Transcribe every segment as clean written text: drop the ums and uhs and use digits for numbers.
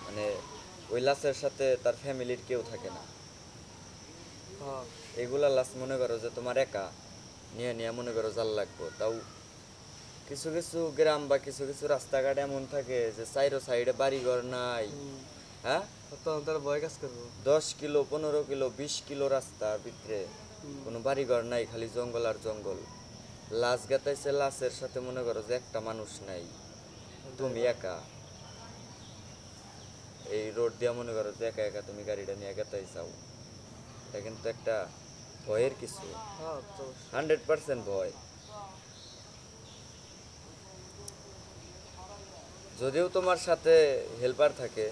মানে ওই লাশের সাথে তার ফ্যামিলির কেউ থাকে না। এগুলা লাশ মনে করো যে তোমার একা নিয়ে নিয়ে মনে করো জাল লাগবো। তাও কিছু কিছু গ্রাম বা কিছু কিছু রাস্তাঘাট এমন থাকে যে চাইরো সাইডে বাড়িঘর নাই। হ্যাঁ, তখন তারা ভয় কাজ করবো। 10 কিলো 15 কিলো 20 কিলো রাস্তার ভিতরে কোনো বাড়িঘর নাই, খালি জঙ্গল আর জঙ্গল। লাশ গাতাইছে, লাশের সাথে মনে করো যে একটা মানুষ নাই, তুমি একা এই রোড দিয়া মনে করো যে একা একা তুমি গাড়িটা নিয়ে গেতাই চাও। এটা কিন্তু একটা ভয়ের কিছু, 100% ভয়। যদিও তোমার সাথে হেল্পার থাকে,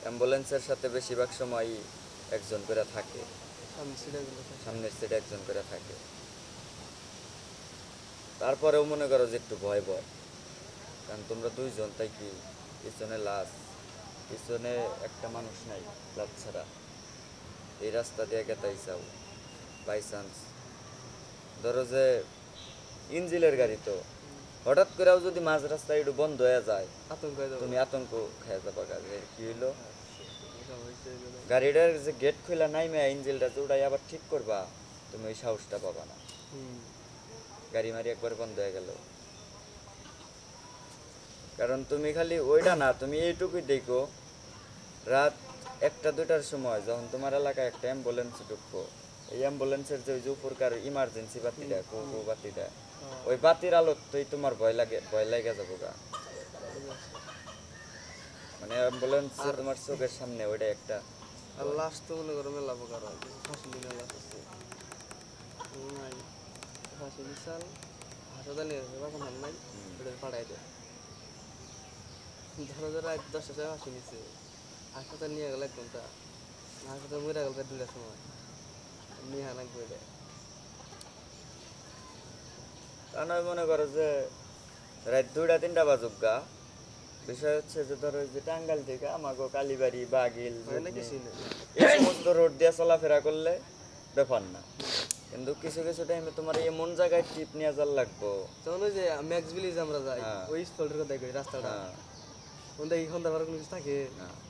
অ্যাম্বুলেন্সের সাথে বেশিরভাগ সময় একজন করে থাকে, সামনের সিটে একজন করে থাকে। তারপরেও মনে করো যে একটু ভয় ভয়, কারণ তোমরা দুইজন, তাই কি পিছনে লাশ, পিছনে একটা মানুষ নাই লাশ ছাড়া, এই রাস্তা দিয়ে গেতাই চাও। বাই চান্স ধরো যে ইঞ্জিলের গাড়ি, তো হঠাৎ করেও যদি মাঝ রাস্তায় একটু বন্ধ হয়ে যায়, তুমি আতঙ্ক খেয়ে যাবা। গাড়ির কি হইলো, গাড়িটার যে গেট খোলা নাই মেয়া, ইঞ্জিলটা যে ওটাই আবার ঠিক করবা, তুমি ওই সাহসটা পাবা না। গাড়ি মারি একবার বন্ধ হয়ে গেল, কারণ তুমি খালি ওইটা না, তুমি এইটুকুই দেখো, রাত 1টা 2টার সময় যখন তোমার এলাকায় একটা অ্যাম্বুলেন্স ঢুকবো, এই অ্যাম্বুলেন্সের যে ওই যে উপরকার ইমার্জেন্সি বাতিটা, কো বাতিটা, ওই বাতির আলোতেই তোমার ভয় লাগে যাবো গা। মানে অ্যাম্বুলেন্স তোমার চোখের সামনে, ওইটা একটা। আর লাস্ট তো মনে করো মেলা প্রকার হয়, ফাঁসি দিনের লাশ আছে, ফাঁসি বিশাল হাসপাতাল নিয়ে যাবে, এখন হার নাই, ওটা পাঠাই দেয়। ধরো ধরো 10টার সময় ফাঁসি নিচ্ছে, হাসপাতাল নিয়ে গেল 1 ঘন্টা, হাসপাতাল মরে গেল 2টার সময়, নিয়ে হানাক বই দেয়। তা নয় মনে করো যে রাত 2টা 3টা বাজুক গা, বিষয় হচ্ছে যে ধরো যে টাঙ্গাইল থেকে আমাগো কালীবাড়ি, বাগিল, এই সমস্ত রোড দিয়ে চলাফেরা করলে ব্যাপার না, কিন্তু কিছু কিছু টাইমে তোমার এমন জায়গায় ট্রিপ নিয়ে যাওয়ার লাগবো, যেমন ওই যে ম্যাক্স ভিলেজ আমরা যাই, ওই স্থলটার কথা দেখি রাস্তাটা, ওই সন্ধ্যাবার কোনো কিছু থাকে।